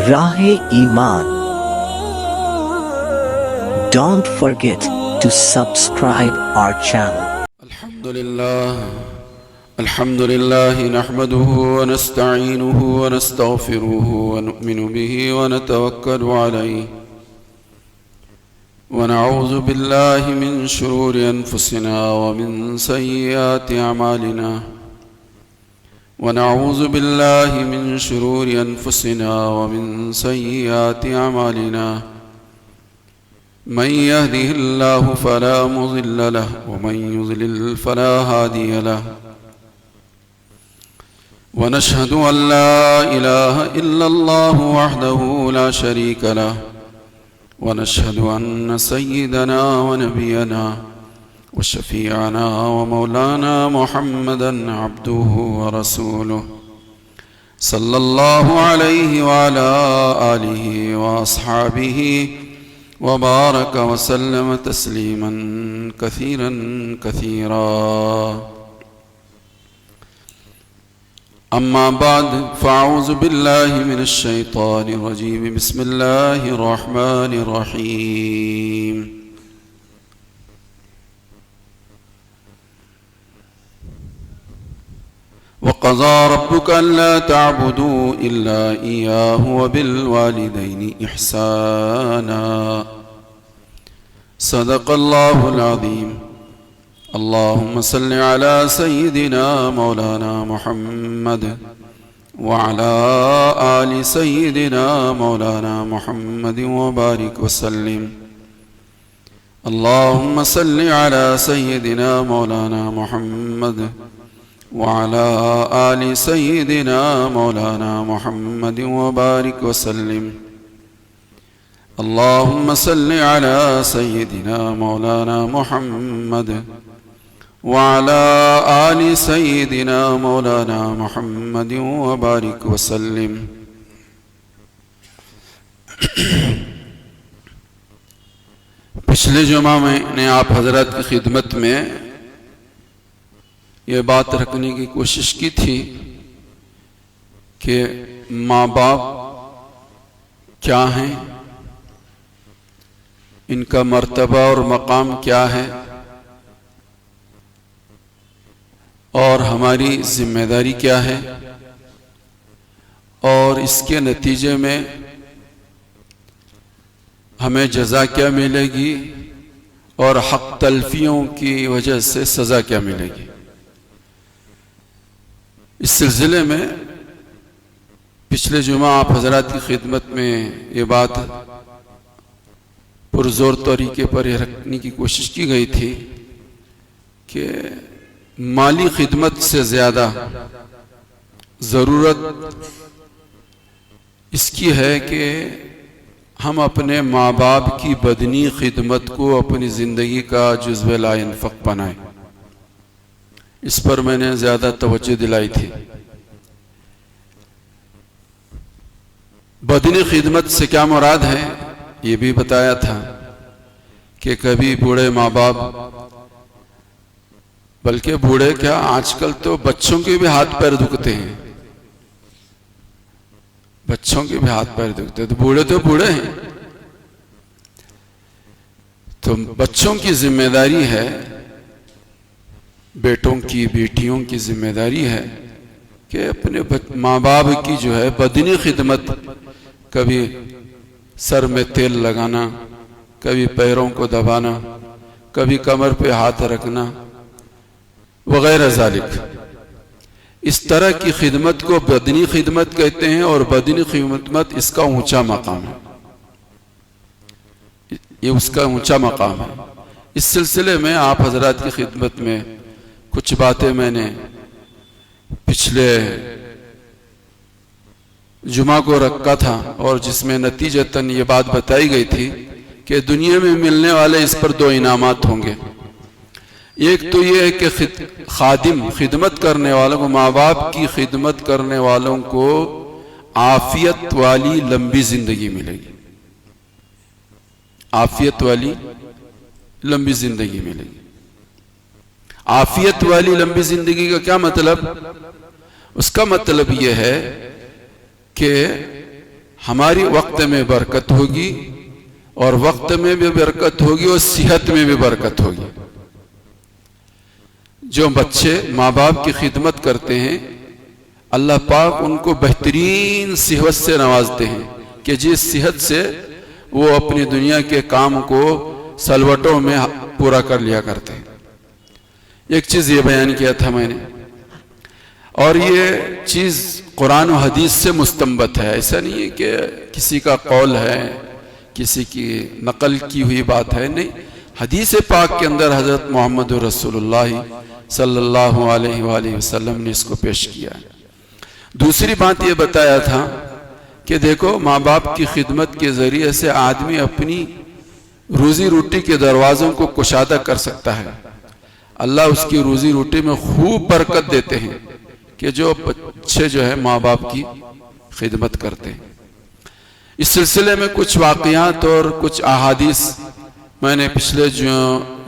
راہ ایمان. Don't forget to subscribe our channel. الحمد لله نحمده ونستعينه ونستغفره ونؤمن به ونتوكل عليه ونعوذ بالله من شرور أنفسنا ومن سيئات أعمالنا ونعوذ بالله من شرور أنفسنا ومن سيئات أعمالنا من يهده الله فلا مضل له ومن يضلل فلا هادي له ونشهد أن لا إله إلا الله وحده لا شريك له ونشهد أن سيدنا ونبينا وشفيعنا ومولانا محمدا عبده ورسوله صلى الله عليه وعلى آله وأصحابه وبارك وسلم تسليما كثيرا كثيرا. أما بعد فأعوذ بالله من الشيطان الرجيم. بسم الله الرحمن الرحيم. وقضى ربك ألا تعبدوا إلا إياه وبالوالدين إحسانا. صدق الله العظيم. اللهم صل على سيدنا مولانا محمد وعلى آل سيدنا مولانا محمد وبارك وسلم. اللهم صل على سيدنا مولانا محمد وعلى آل سيدنا مولانا محمد وبارك وسلم. اللهم صل على سيدنا مولانا محمد وعلى آل سيدنا مولانا محمد وبارك وسلم. پچھلے جمعہ میں نے آپ حضرات کی خدمت میں یہ بات رکھنے کی کوشش کی تھی کہ ماں باپ کیا ہیں، ان کا مرتبہ اور مقام کیا ہے، اور ہماری ذمہ داری کیا ہے، اور اس کے نتیجے میں ہمیں جزا کیا ملے گی اور حق تلفیوں کی وجہ سے سزا کیا ملے گی. اس سلسلے میں پچھلے جمعہ آپ حضرات کی خدمت میں یہ بات پرزور طریقے پر یہ رکھنے کی کوشش کی گئی تھی کہ مالی خدمت سے زیادہ ضرورت اس کی ہے کہ ہم اپنے ماں باپ کی بدنی خدمت کو اپنی زندگی کا جزو لا ينفق بنائیں. اس پر میں نے زیادہ توجہ دلائی تھی. بدنی خدمت سے کیا مراد ہے یہ بھی بتایا تھا کہ کبھی بوڑھے ماں باپ، بلکہ بوڑھے کیا آج کل تو بچوں کے بھی ہاتھ پیر دکھتے ہیں، بچوں کے بھی ہاتھ پیر دکھتے ہیں، تو بوڑھے ہیں. تو بچوں کی ذمہ داری ہے، بیٹوں کی بیٹیوں کی ذمہ داری ہے کہ اپنے ماں باپ کی جو ہے بدنی خدمت، کبھی سر میں تیل لگانا، کبھی پیروں کو دبانا، کبھی کمر پہ ہاتھ رکھنا وغیرہ ذالک، اس طرح کی خدمت کو بدنی خدمت کہتے ہیں، اور بدنی خدمت اس کا اونچا مقام ہے، یہ اس کا اونچا مقام ہے. اس سلسلے میں آپ حضرات کی خدمت میں کچھ باتیں میں نے پچھلے جمعہ کو رکھا تھا، اور جس میں نتیجتاً یہ بات بتائی گئی تھی کہ دنیا میں ملنے والے اس پر دو انعامات ہوں گے. ایک تو یہ ہے کہ خادم خدمت کرنے والوں کو، ماں باپ کی خدمت کرنے والوں کو عافیت والی لمبی زندگی ملے گی، عافیت والی لمبی زندگی ملے گی. عافیت والی لمبی زندگی کا کیا مطلب؟ اس کا مطلب یہ ہے کہ ہماری وقت میں برکت ہوگی اور وقت میں بھی برکت ہوگی اور صحت میں بھی برکت ہوگی. جو بچے ماں باپ کی خدمت کرتے ہیں اللہ پاک ان کو بہترین صحت سے نوازتے ہیں کہ جس صحت سے وہ اپنی دنیا کے کام کو سلوٹوں میں پورا کر لیا کرتے ہیں. ایک چیز یہ بیان کیا تھا میں نے، اور یہ چیز قرآن و حدیث سے مستنبط ہے، ایسا نہیں ہے کہ کسی کا قول ہے، کسی کی نقل کی ہوئی بات ہے، نہیں، حدیث پاک کے اندر حضرت محمد رسول اللہ صلی اللہ علیہ وآلہ وسلم نے اس کو پیش کیا ہے. دوسری بات یہ بتایا تھا کہ دیکھو ماں باپ کی خدمت کے ذریعے سے آدمی اپنی روزی روٹی کے دروازوں کو کشادہ کر سکتا ہے. اللہ اس کی روزی روٹی میں خوب برکت دیتے ہیں کہ جو بچے جو ہے ماں باپ کی خدمت کرتے ہیں. اس سلسلے میں کچھ واقعات اور کچھ احادیث میں نے پچھلے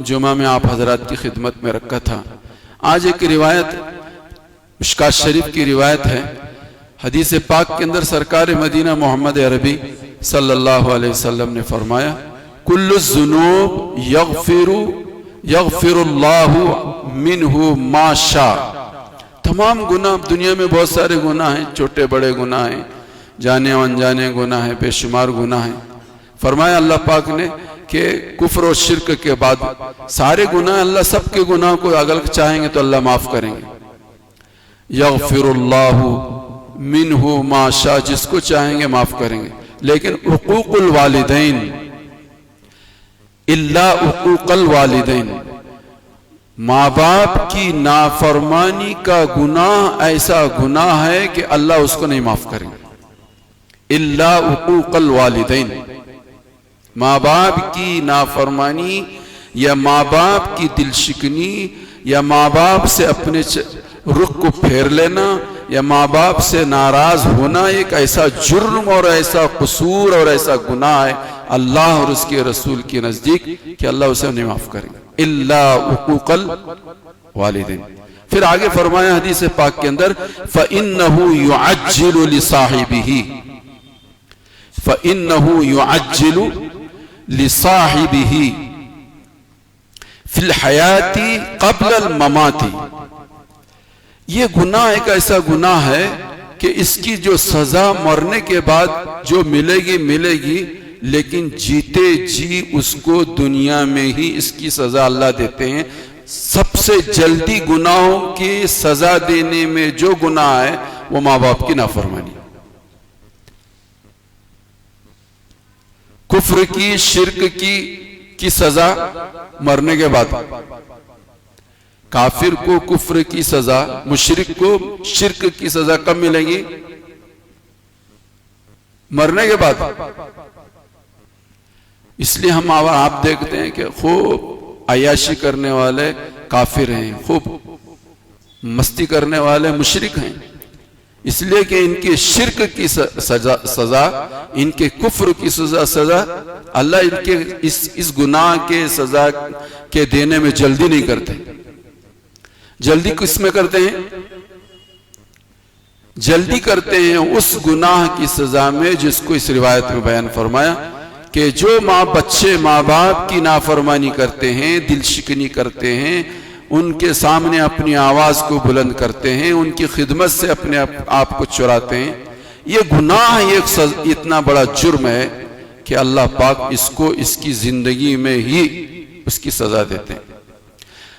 جمعہ میں آپ حضرات کی خدمت میں رکھا تھا. آج ایک روایت مشکات شریف کی روایت ہے. حدیث پاک کے اندر سرکار مدینہ محمد عربی صلی اللہ علیہ وسلم نے فرمایا کل الذنوب یغفر اللہ منہ ما شاء. تمام گناہ، دنیا میں بہت سارے گناہ ہیں، چھوٹے بڑے گناہ ہیں، جانے انجانے گناہ ہیں، بے شمار گناہ ہیں. فرمایا اللہ پاک نے کہ کفر و شرک کے بعد سارے گناہ اللہ سب کے گناہ کو اگر چاہیں گے تو اللہ معاف کریں گے. یغفر اللہ منہ ما شاء، جس کو چاہیں گے معاف کریں گے. لیکن حقوق الوالدین الا حقوق الوالدین، ماں باپ کی نافرمانی کا گناہ ایسا گناہ ہے کہ اللہ اس کو نہیں معاف کریں گے. الا حقوق الوالدین، ماں باپ کی نافرمانی یا ماں باپ کی دل شکنی یا ماں باپ سے اپنے رخ کو پھیر لینا یا ماں باپ سے ناراض ہونا ایک ایسا جرم اور ایسا قصور اور ایسا گناہ ہے اللہ اور اس کے رسول کے نزدیک کہ اللہ اسے نہیں معاف کریں گے. الا حقوق الوالدین. پھر آگے فرمایا حدیث پاک کے اندر فَإِنَّهُ يُعَجِّلُ لِصَاحِبِهِ فَإِنَّهُ يُعَجِّلُ لِصَاحِبِهِ فِي الْحَيَاةِ قَبْلَ الْمَمَاتِ. یہ گناہ ایک ایسا گناہ ہے کہ اس کی جو سزا مرنے کے بعد جو ملے گی، لیکن جیتے جی اس کو دنیا میں ہی اس کی سزا اللہ دیتے ہیں. سب سے جلدی گناہوں کی سزا دینے میں جو گناہ ہے وہ ماں باپ کی نافرمانی، کفر کی، شرک کی سزا مرنے کے بعد. کافر کو کفر کی سزا، مشرک کو شرک کی سزا کب ملے گی؟ مرنے کے بعد. اس لیے ہم آپ دیکھتے ہیں کہ خوب عیاشی کرنے والے کافر ہیں، خوب مستی کرنے والے مشرک ہیں، اس لیے کہ ان کے شرک کی سزا، ان کے کفر کی سزا اللہ ان کے اس گناہ کے سزا کے دینے میں جلدی نہیں کرتے. جلدی کس میں کرتے ہیں؟ جلدی کرتے ہیں اس گناہ کی سزا میں جس کو اس روایت میں بیان فرمایا کہ جو بچے ماں باپ کی نافرمانی کرتے ہیں، دل شکنی کرتے ہیں، ان کے سامنے اپنی آواز کو بلند کرتے ہیں، ان کی خدمت سے اپنے آپ کو چراتے ہیں، یہ گناہ اتنا بڑا جرم ہے کہ اللہ پاک اس کو اس کی زندگی میں ہی اس کی سزا دیتے ہیں.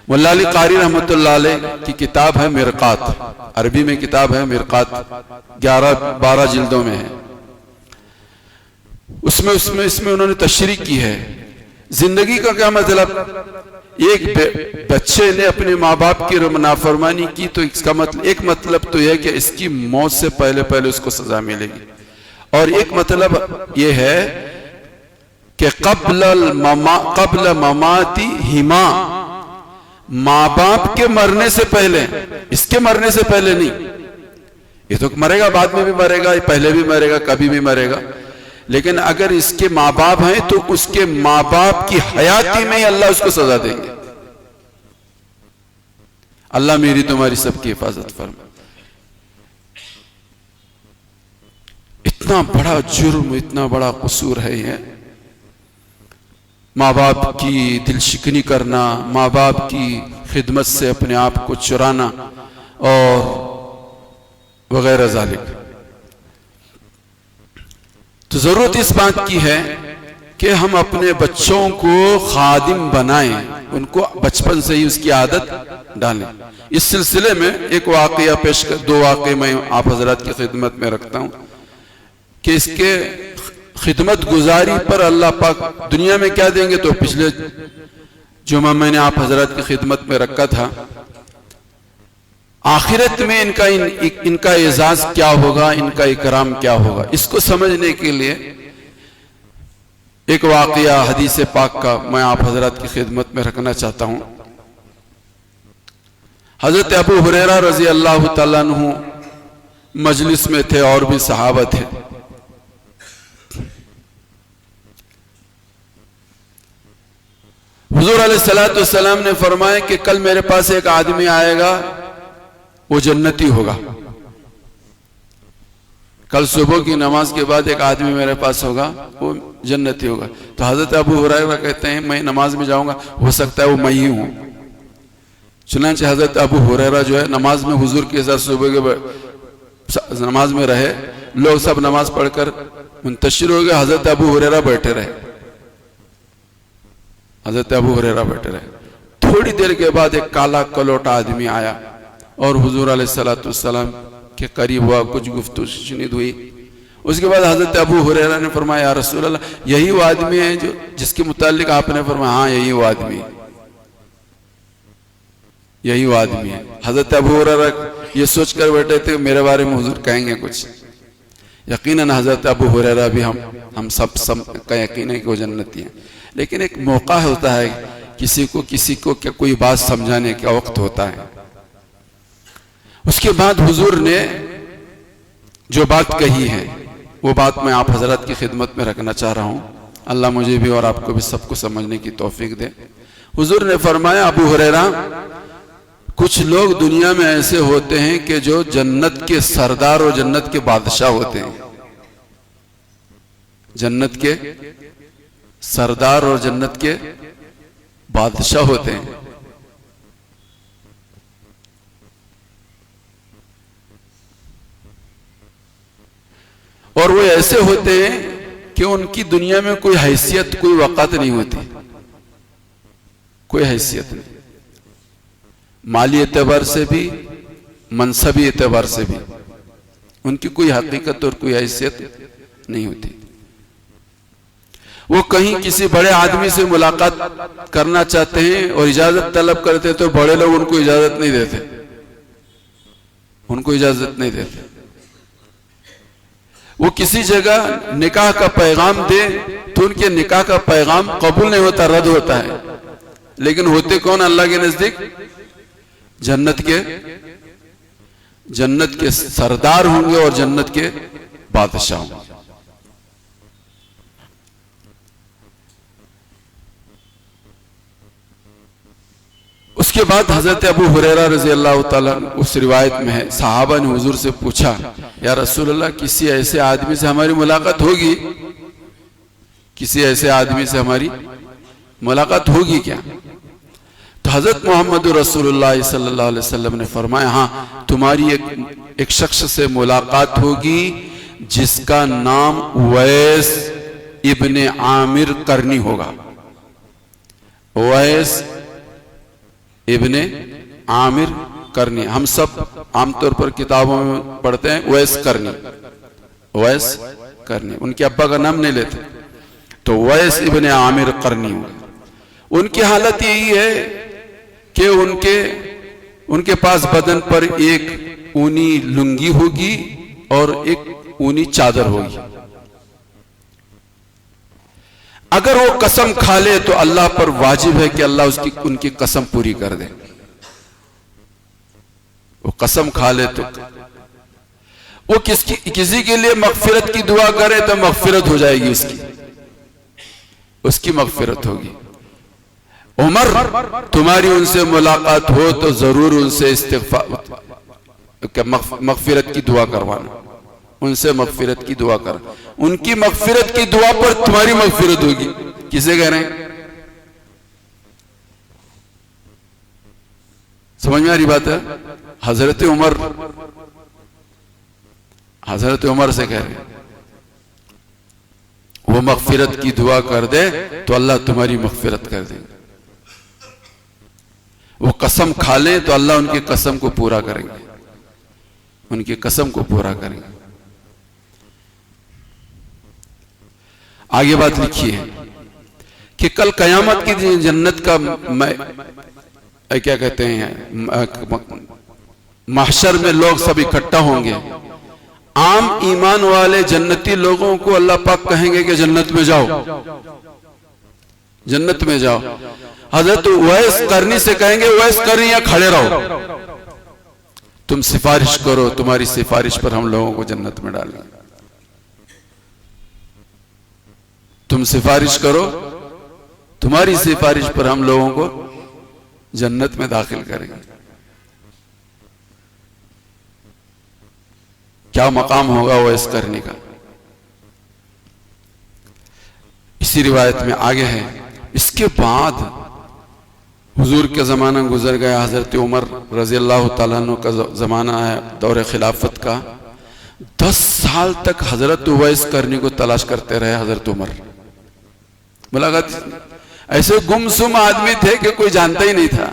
مولا علی قاری رحمت اللہ علیہ کی کتاب ہے مرقات، عربی میں کتاب ہے مرقات، 12 جلدوں میں ہے. اس میں انہوں نے تشریح کی ہے زندگی کا کیا مطلب. ایک بچے نے اپنے ماں باپ کی نافرمانی کی تو اس کا مطلب، ایک مطلب تو یہ کہ اس کی موت سے پہلے اس کو سزا ملے گی، اور ایک مطلب یہ ہے کہ قبل مماتی ہما، ماں باپ کے مرنے سے پہلے، اس کے مرنے سے پہلے نہیں. یہ تو مرے گا، بعد میں بھی مرے گا، پہلے بھی مرے گا، کبھی بھی مرے گا، لیکن اگر اس کے ماں باپ ہیں تو اس کے ماں باپ کی حیاتی میں ہی اللہ اس کو سزا دیں گے. اللہ میری تمہاری سب کی حفاظت فرمائے. اتنا بڑا جرم، اتنا بڑا قصور ہے یہ، ماں باپ کی دل شکنی کرنا، ماں باپ کی خدمت سے اپنے آپ کو چرانا اور وغیرہ ذالک۔ تو ضرورت اس بات کی ہے کہ ہم اپنے بچوں کو خادم بنائیں، ان کو بچپن سے ہی اس کی عادت ڈالیں۔ اس سلسلے میں ایک واقعہ دو واقعے میں آپ حضرات کی خدمت میں رکھتا ہوں کہ اس کے خدمت گزاری پر اللہ پاک دنیا میں کیا دیں گے، تو پچھلے جمعہ میں نے آپ حضرات کی خدمت میں رکھا تھا، آخرت میں ان کا اعزاز کیا ہوگا، ان کا اکرام کیا ہوگا۔ اس کو سمجھنے کے لیے ایک واقعہ حدیث پاک کا میں آپ حضرات کی خدمت میں رکھنا چاہتا ہوں۔ حضرت ابو ہریرہ رضی اللہ تعالیٰ عنہ مجلس میں تھے اور بھی صحابہ تھے۔ حضور علیہ السلام نے فرمایا کہ کل میرے پاس ایک آدمی آئے گا، وہ جنتی ہوگا۔ کل صبح کی نماز کے بعد ایک آدمی میرے پاس ہوگا، وہ جنتی ہوگا۔ تو حضرت ابو ہریرہ کہتے ہیں میں نماز میں جاؤں گا، ہو سکتا ہے وہ میں ہی ہوں۔ چنانچہ حضرت ابو ہریرہ جو ہے نماز میں حضور کے ساتھ صبح کے نماز میں رہے، لوگ سب نماز پڑھ کر منتشر ہو گئے، حضرت ابو ہریرہ بیٹھے رہے، حضرت ابو ہریرہ بیٹھے رہے۔ تھوڑی دیر کے بعد ایک کالا کلوٹا آدمی آیا اور حضور علیہ السلام کے قریب ہوا، کچھ گفتگو شنید ہوئی۔ اس کے بعد حضرت ابو ہریرہ نے فرمایا یا رسول اللہ، یہی وہ آدمی ہے جس کے متعلق آپ نے فرمایا؟ ہاں یہی وہ آدمی ہے، یہی وہ آدمی ہے۔ حضرت ابو ہریرہ یہ سوچ کر بیٹھے تھے میرے بارے میں حضور کہیں گے کچھ۔ یقیناً حضرت ابو ہریرہ بھی ہم سب کا یقین ہے کہ وہ جنتی ہیں، لیکن ایک موقع ہوتا ہے کسی کو کیا کوئی بات سمجھانے کا وقت ہوتا ہے۔ اس کے بعد حضور نے جو بات کہی ہے وہ بات میں آپ حضرات کی خدمت میں رکھنا چاہ رہا ہوں، اللہ مجھے بھی اور آپ کو بھی سب کو سمجھنے کی توفیق دے۔ حضور نے فرمایا ابو ہریرہ، کچھ لوگ دنیا میں ایسے ہوتے ہیں کہ جو جنت کے سردار اور جنت کے بادشاہ ہوتے ہیں، جنت کے سردار اور جنت کے بادشاہ ہوتے ہیں۔ اور وہ ایسے ہوتے ہیں کہ ان کی دنیا میں کوئی حیثیت، کوئی وقت نہیں ہوتی، کوئی حیثیت نہیں، مالی اعتبار سے بھی منصبی اعتبار سے بھی ان کی کوئی حقیقت اور کوئی حیثیت نہیں ہوتی۔ وہ کہیں کسی بڑے آدمی سے ملاقات کرنا چاہتے ہیں اور اجازت طلب کرتے ہیں تو بڑے لوگ ان کو اجازت نہیں دیتے، ان کو اجازت نہیں دیتے۔ وہ کسی جگہ نکاح کا پیغام دے تو ان کے نکاح کا پیغام قبول نہیں ہوتا، رد ہوتا ہے، لیکن ہوتے کون اللہ کے نزدیک؟ جنت کے سردار ہوں گے اور جنت کے بادشاہ ہوں گے۔ اس کے بعد حضرت ابو ہریرہ رضی اللہ تعالیٰ اس روایت میں ہے، صحابہ نے حضور سے پوچھا یا رسول اللہ کسی ایسے آدمی سے ہماری ملاقات ہوگی، کسی ایسے آدمی سے ہماری ملاقات ہوگی کیا؟ تو حضرت محمد رسول اللہ صلی اللہ علیہ وسلم نے فرمایا ہاں تمہاری ایک شخص سے ملاقات ہوگی جس کا نام اویس ابن عامر قرنی ہوگا۔ اویس ابن عامر قرنی، ہم سب عام طور پر کتابوں میں پڑھتے ہیں اویس قرنی، اویس قرنی، ان کے ابا کا نام نہیں لیتے، تو اویس ابن عامر قرنی ہوگا۔ ان کی حالت یہی ہے کہ ان کے پاس بدن پر ایک اونی لنگی ہوگی اور ایک اونی چادر ہوگی۔ اگر وہ قسم کھا لے تو اللہ پر واجب ہے کہ اللہ ان کی قسم پوری کر دے۔ وہ قسم کھا لے تو وہ کسی کے لیے مغفرت کی دعا کرے تو مغفرت ہو جائے گی، اس کی مغفرت ہوگی۔ عمر تمہاری ان سے ملاقات ہو تو ضرور ان سے مغفرت کی دعا کروانا، ان سے مغفرت کی دعا کر. ان کی مغفرت کی دعا پر تمہاری مغفرت ہوگی. کسے کہہ رہے ہیں؟ سمجھ میں آ رہی بات ہے؟ حضرت عمر سے کہہ رہے ہیں وہ مغفرت کی دعا کر دے تو اللہ تمہاری مغفرت کر دے. وہ قسم کھا لیں تو اللہ ان کی قسم کو پورا کریں گے. ان کی قسم کو پورا کریں گے. آگے بات لکھی ہے کہ کل قیامت کی جنت کا کیا کہتے ہیں محشر میں لوگ سب اکٹھا ہوں گے. عام ایمان والے جنتی لوگوں کو اللہ پاک کہیں گے کہ جنت میں جاؤ، جنت میں جاؤ. حضرت اویس قرنی سے کہیں گے اویس قرنی یہاں کھڑے رہو، تم سفارش کرو، تمہاری سفارش پر ہم لوگوں کو جنت میں ڈالیں گے. تم سفارش کرو، تمہاری سفارش پر ہم لوگوں کو جنت میں داخل کریں گے. کیا مقام ہوگا اویس قرنی کا. اسی روایت میں آگے ہے اس کے بعد حضور کا زمانہ گزر گیا. حضرت عمر رضی اللہ تعالیٰ عنہ کا زمانہ ہے، دور خلافت کا. 10 سال تک حضرت اویس قرنی کو تلاش کرتے رہے حضرت عمر. ملاقات ایسے گمسم آدمی تھے کہ کوئی جانتا ہی نہیں تھا.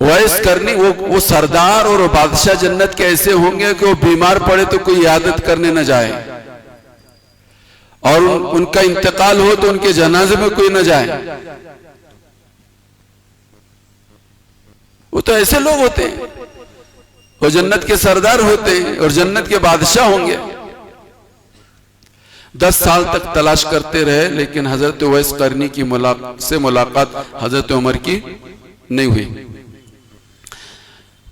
اویس قرنی وہ سردار اور بادشاہ جنت کے ایسے ہوں گے کہ وہ بیمار پڑے تو کوئی عیادت کرنے نہ جائے، اور ان کا انتقال ہو تو ان کے جنازے میں کوئی نہ جائے. وہ تو ایسے لوگ ہوتے ہیں، وہ جنت کے سردار ہوتے ہیں اور جنت کے بادشاہ ہوں گے. 10 سال تک تلاش کرتے رہے لیکن حضرت اویس قرنی کی سے ملاقات حضرت عمر کی نہیں ہوئی.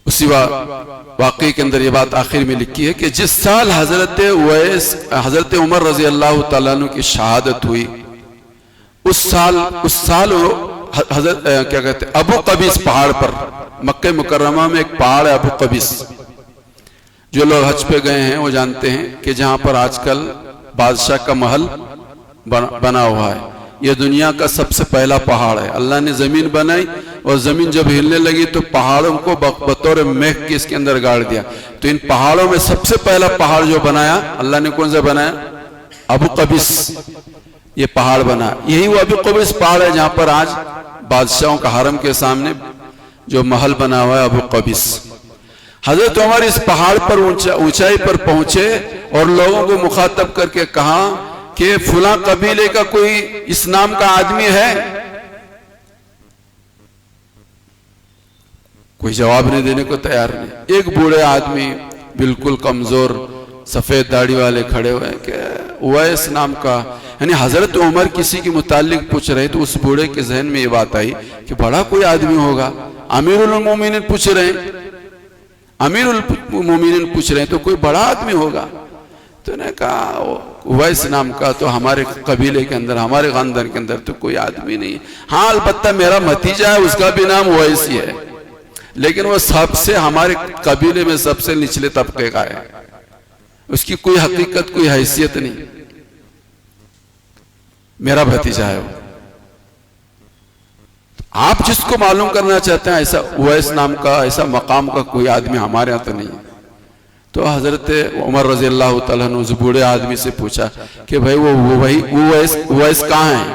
اسی واقعے کے اندر یہ بات آخر میں لکھی ہے کہ جس سال حضرت عمر رضی اللہ تعالیٰ عنہ کی شہادت ہوئی اس سال حضرت کیا کہتے ہیں ابو قبیس پہاڑ پر، مکہ مکرمہ میں ایک پہاڑ ہے ابو قبیس. جو لوگ حج پہ گئے ہیں وہ جانتے ہیں کہ جہاں پر آج کل بادشاہ کا محل بنا ہوا ہے. یہ دنیا کا سب سے پہلا پہاڑ ہے. اللہ نے زمین بنائی اور زمین جب ہلنے لگی تو پہاڑوں کو بطور میخ کے اس کے اندر گاڑ دیا. تو ان پہاڑوں میں سب سے پہلا پہاڑ جو بنایا اللہ نے کون سا بنایا؟ ابو قبیس. یہ پہاڑ بنا، یہی وہ ابو قبیس پہاڑ ہے جہاں پر آج بادشاہوں کا حرم کے سامنے جو محل بنا ہوا ہے ابو قبیس. حضرت عمر اس پہاڑ پر اونچائی پر پہنچے اور لوگوں کو مخاطب کر کے کہا کہ فلاں قبیلے کا کوئی اس نام کا آدمی ہے؟ کوئی جواب نہیں دینے کو تیار نہیں. ایک بوڑھے آدمی بالکل کمزور سفید داڑھی والے کھڑے ہوئے کہ اویس نام کا، یعنی حضرت عمر کسی کے متعلق پوچھ رہے تو اس بوڑھے کے ذہن میں یہ بات آئی کہ بڑا کوئی آدمی ہوگا. امیر المومنین پوچھ رہے ہیں، امیر المومنین پوچھ رہے ہیں تو کوئی بڑا آدمی ہوگا. تو نے کہا اویس نام کا تو ہمارے قبیلے کے اندر، ہمارے خاندان کے اندر تو کوئی آدمی نہیں. ہاں البتہ میرا بھتیجا ہے، اس کا بھی نام اویس ہی ہے، لیکن وہ سب سے ہمارے قبیلے میں سب سے نچلے طبقے کا ہے. اس کی کوئی حقیقت، کوئی حیثیت نہیں. میرا بھتیجا ہے وہ. آپ جس کو معلوم کرنا چاہتے ہیں ایسا اویس نام کا، ایسا مقام کا کوئی آدمی ہمارے یہاں تو نہیں ہے. تو حضرت عمر رضی اللہ تعالیٰ نے اس بوڑھے آدمی سے پوچھا کہ بھائی وہ اویس کہاں ہیں؟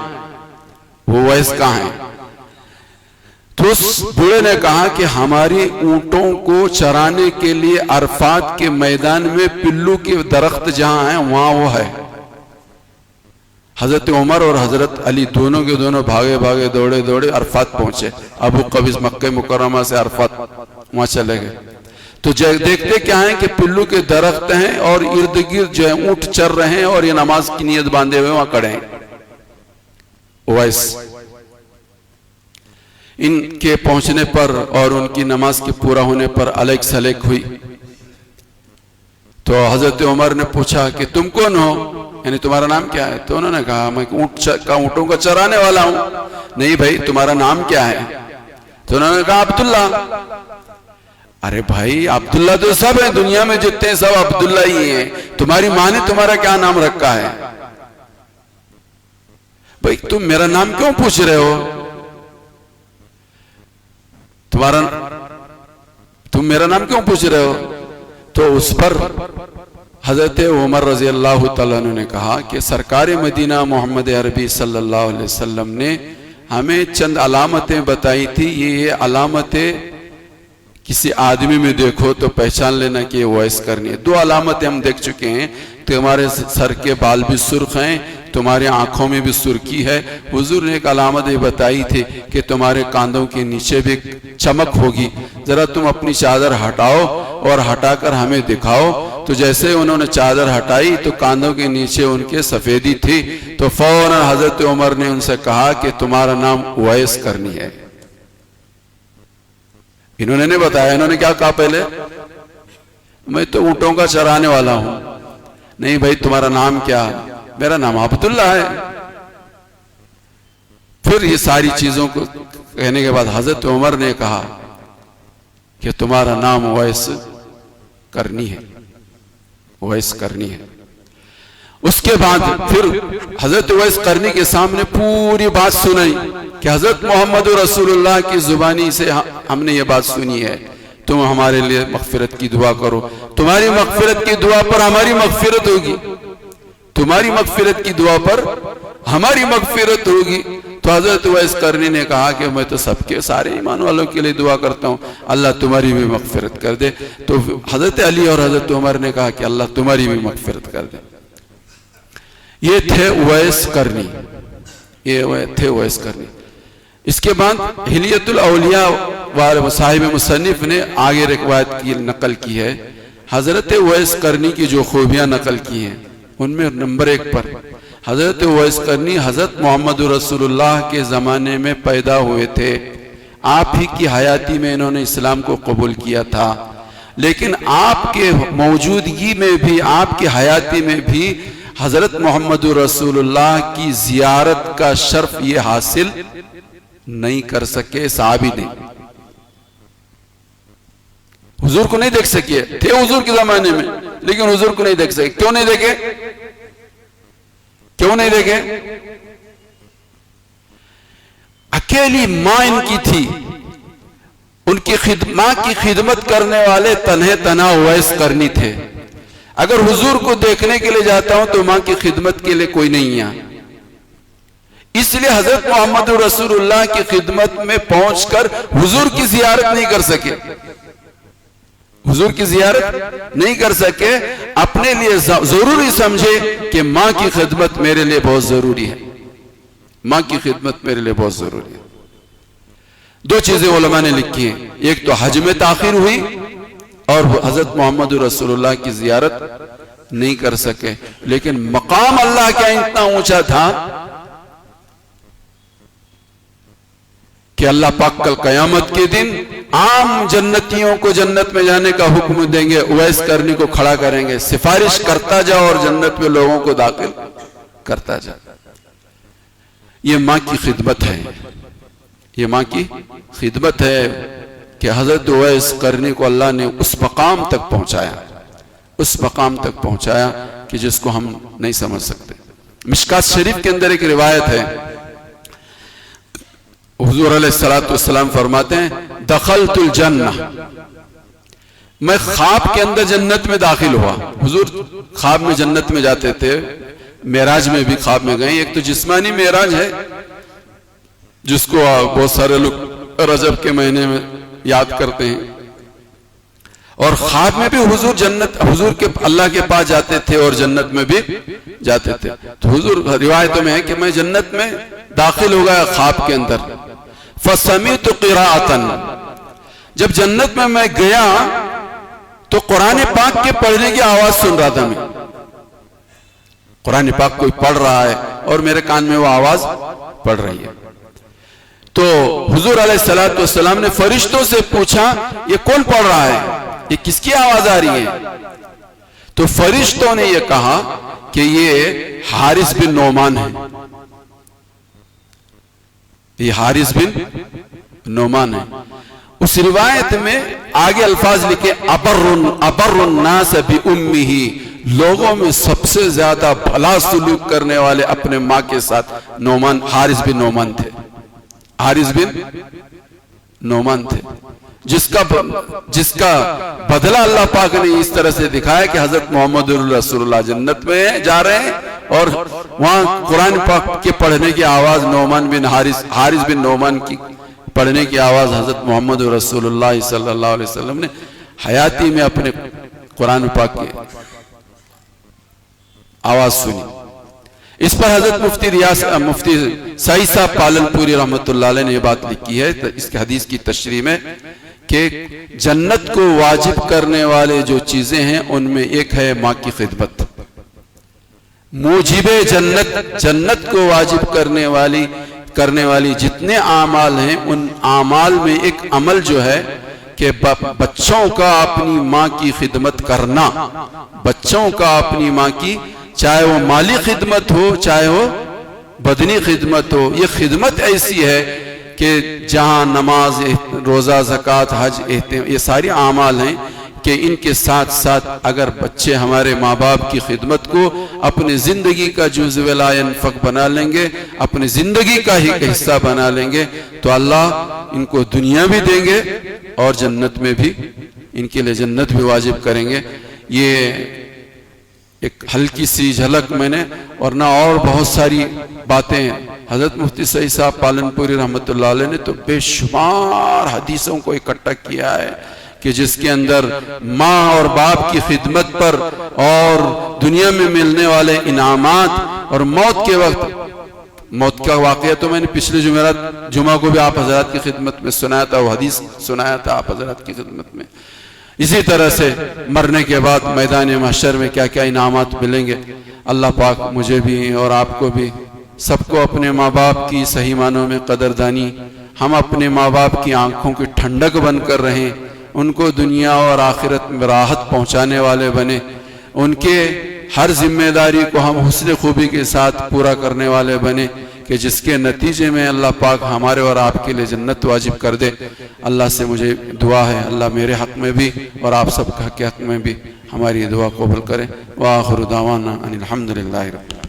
وہ اویس کہاں ہیں؟ تو اس بوڑھے نے کہا کہ ہماری اونٹوں کو چرانے کے لیے عرفات کے میدان میں پلو کے درخت جہاں ہیں وہاں وہ ہے. حضرت عمر اور حضرت علی دونوں کے دونوں بھاگے بھاگے دوڑے دوڑے عرفات پہنچے. ابو قبیس مکہ مکرمہ سے عرفات وہاں چلے گئے تو دیکھتے کیا ہیں کہ پلو کے درخت ہیں اور ارد گرد جو ہے اونٹ چر رہے ہیں اور یہ نماز کی نیت باندھے ہوئے وہاں کھڑے ہیں. اویس ان کے پہنچنے پر اور ان کی نماز کے پورا ہونے پر الیک سلیک ہوئی. تو حضرت عمر نے پوچھا کہ تم کون ہو، یعنی تمہارا نام کیا ہے؟ تو انہوں نے کہا میں اونٹوں کا چرانے والا ہوں. نہیں بھائی تمہارا نام کیا ہے؟ تو انہوں نے کہا عبداللہ. ارے بھائی عبداللہ تو سب ہیں دنیا میں جتنے سب عبداللہ ہی ہیں, تمہاری ماں نے تمہارا کیا نام رکھا ہے؟ بھائی تم میرا نام کیوں پوچھ رہے ہو؟ تم میرا نام کیوں پوچھ رہے ہو؟ تو اس پر حضرت عمر رضی اللہ تعالیٰ عنہ نے کہا کہ سرکار مدینہ محمد عربی صلی اللہ علیہ وسلم نے ہمیں چند علامتیں بتائی تھی, یہ علامتیں کسی آدمی میں دیکھو تو پہچان لینا کہ یہ وائس کرنی ہے. 2 علامتیں ہم دیکھ چکے ہیں, تمہارے سر کے بال بھی سرخ ہیں, تمہاری آنکھوں میں بھی سرخی ہے. حضور نے ایک علامت یہ بتائی تھی کہ تمہارے کاندھوں کے نیچے بھی چمک ہوگی, ذرا تم اپنی چادر ہٹاؤ اور ہٹا کر ہمیں دکھاؤ. تو جیسے انہوں نے چادر ہٹائی تو کاندھوں کے نیچے ان کے سفیدی تھی, تو فوراً حضرت عمر نے ان سے کہا کہ تمہارا نام وائس کرنی ہے. انہوں نے نہیں بتایا, انہوں نے کیا کہا پہلے؟ میں تو اونٹوں کا چرانے والا ہوں. نہیں بھائی تمہارا نام کیا؟ میرا نام عبداللہ ہے. پھر یہ ساری چیزوں کو کہنے کے بعد حضرت عمر نے کہا کہ تمہارا نام وائس کرنی ہے, وائس کرنی ہے. اس کے بعد پھر حضرت وائس کرنی کے سامنے پوری بات سنائی کہ حضرت محمد رسول اللہ کی زبانی سے ہم نے یہ بات سنی ہے, تم ہمارے لیے مغفرت کی دعا کرو, تمہاری مغفرت کی دعا پر ہماری مغفرت ہوگی, تمہاری مغفرت کی دعا پر ہماری مغفرت ہوگی. تو حضرت وائس کرنی نے کہا کہ میں تو سب کے سارے ایمان والوں کے لیے دعا کرتا ہوں, اللہ تمہاری بھی مغفرت کر دے. تو حضرت علی اور حضرت عمر نے کہا کہ اللہ تمہاری بھی مغفرت کر دے. یہ تھے وائس کرنی, یہ تھے وائس کرنی. اس کے بعد حلیت الاولیاء صاحب مصنف نے آگے روایت کی نقل کی ہے. حضرت وائس کرنی کی جو خوبیاں نقل کی ہیں ان میں نمبر 1 پر حضرت وائس کرنی حضرت محمد رسول اللہ کے زمانے میں پیدا ہوئے تھے. آپ ہی کی حیاتی میں انہوں نے اسلام کو قبول کیا تھا, لیکن آپ کے موجودگی میں بھی, آپ کی حیاتی میں بھی حضرت محمد رسول اللہ کی زیارت کا شرف یہ حاصل نہیں کر سکے صحابی نے. حضور کو نہیں دیکھ سکے, تھے حضور کے زمانے میں لیکن حضور کو نہیں دیکھ سکے. کیوں نہیں دیکھے؟ کیوں نہیں دیکھے؟ اکیلی ماں ان کی تھی, ان کی ماں کی خدمت کرنے والے تنہے تنہا وائس کرنی تھے. اگر حضور کو دیکھنے کے لیے جاتا ہوں تو ماں کی خدمت کے لیے کوئی نہیں ہے, اس لیے حضرت محمد رسول اللہ کی خدمت میں پہنچ کر حضور کی زیارت نہیں کر سکے, حضور کی زیارت نہیں کر سکے. اپنے لیے ضروری سمجھے کہ ماں کی خدمت میرے لیے بہت ضروری ہے, ماں کی خدمت میرے لیے بہت ضروری ہے. 2 چیزیں علماء نے لکھی ہیں, ایک تو حج میں تاخیر ہوئی اور حضرت محمد رسول اللہ کی زیارت نہیں کر سکے. لیکن مقام اللہ کا اتنا اونچا تھا کہ اللہ پاک کل قیامت کے دن عام جنتیوں کو جنت میں جانے کا حکم دیں گے, وائس کرنی کو کھڑا کریں گے, سفارش کرتا جا اور جنت میں لوگوں کو داخل کرتا جا. یہ ماں کی خدمت ہے, یہ ماں کی خدمت ہے کہ حضرت وائس کرنی کو اللہ نے اس مقام تک پہنچایا, اس مقام تک پہنچایا کہ جس کو ہم نہیں سمجھ سکتے. مشکات شریف کے اندر ایک روایت ہے, حضور علیہ السلام فرماتے ہیں دخلت الجنہ, میں خواب کے اندر جنت میں داخل ہوا. حضور خواب میں جنت میں جاتے تھے, معراج میں بھی خواب میں گئے. ایک تو جسمانی معراج ہے جس کو بہت سارے لوگ رجب کے مہینے میں یاد کرتے ہیں, اور خواب میں بھی حضور کے اللہ کے پاس جاتے تھے اور جنت میں بھی جاتے تھے. تو حضور روایتوں میں ہے کہ میں جنت میں داخل ہو گیا خواب کے اندر. فَسَمِعْتُ قِرَاءَةً, جب جنت میں گیا تو قرآن پاک کے پڑھنے کی آواز سن رہا تھا. میں قرآن پاک کوئی پڑھ رہا ہے اور میرے کان میں وہ آواز پڑھ رہی ہے. تو حضور علیہ السلام نے فرشتوں سے پوچھا یہ کون پڑھ رہا ہے, یہ کس کی آواز آ رہی ہے؟ تو فرشتوں نے یہ کہا کہ یہ حارث بن نعمان ہے, یہ حارث بن نعمان ہے. اس اس روایت میں آگے الفاظ لکھے ابر الناس بأمہ، لوگوں میں سب سے زیادہ بھلا سلوک کرنے والے اپنے ماں کے ساتھ نعمان، حارث بن نعمان تھے، حارث بن نعمان تھے، جس کا بدلہ اللہ پاک نے اس طرح سے دکھایا کہ حضرت محمد رسول اللہ جنت میں جا رہے ہیں اور وہاں قرآن پاک کے پڑھنے کی آواز نعمان بن حارث بن نعمان کی پڑھنے کی آواز حضرت محمد رسول اللہ صلی اللہ علیہ وسلم نے حیاتی میں اپنے قرآن پاک کی آواز سنی۔ اس پر حضرت مفتی سعید صاحب پالن پوری رحمت اللہ علیہ نے یہ بات لکھی ہے اس کے حدیث کی تشریح میں کہ جنت کو واجب کرنے والے جو چیزیں ہیں ان میں ایک ہے ماں کی خدمت۔ موجب جنت کو واجب کرنے والی جتنے اعمال ہیں ان اعمال میں ایک عمل جو ہے کہ بچوں کا اپنی ماں کی خدمت کرنا، بچوں کا اپنی ماں کی، چاہے وہ مالی خدمت ہو چاہے وہ بدنی خدمت ہو، یہ خدمت ایسی ہے کہ جہاں نماز، روزہ، زکوٰۃ، حج، یہ ساری اعمال ہیں کہ ان کے ساتھ ساتھ اگر بچے ہمارے ماں باپ کی خدمت کو اپنی زندگی کا جزو لا ينفق بنا لیں گے، اپنی زندگی کا ہی حصہ بنا لیں گے تو اللہ ان کو دنیا بھی دیں گے اور جنت میں بھی ان کے لیے جنت بھی واجب کریں گے۔ یہ ایک ہلکی سی جھلک میں نے، ورنہ اور بہت ساری باتیں حضرت مفتی سعید صاحب پالن پوری رحمت اللہ علیہ نے تو بے شمار حدیثوں کو اکٹھا کیا ہے کہ جس کے اندر ماں اور باپ کی خدمت پر اور دنیا میں ملنے والے انعامات اور موت کے وقت، موت کا واقعہ تو میں نے پچھلے جمعہ کو بھی آپ حضرات کی خدمت میں سنایا تھا، وہ حدیث سنایا تھا آپ حضرات کی خدمت میں۔ اسی طرح سے مرنے کے بعد میدان محشر میں کیا کیا انعامات ملیں گے۔ اللہ پاک مجھے بھی اور آپ کو بھی، سب کو اپنے ماں باپ کی صحیح معنوں میں قدردانی، ہم اپنے ماں باپ کی آنکھوں کی ٹھنڈک بن کر رہیں، ان کو دنیا اور آخرت میں راحت پہنچانے والے بنے، ان کے ہر ذمہ داری کو ہم حسن خوبی کے ساتھ پورا کرنے والے بنے کہ جس کے نتیجے میں اللہ پاک ہمارے اور آپ کے لیے جنت واجب کر دے۔ اللہ سے مجھے دعا ہے اللہ میرے حق میں بھی اور آپ سب کے حق میں بھی ہماری دعا قبول کرے۔ وآخر دعوانا ان الحمدللہ رب العالمین۔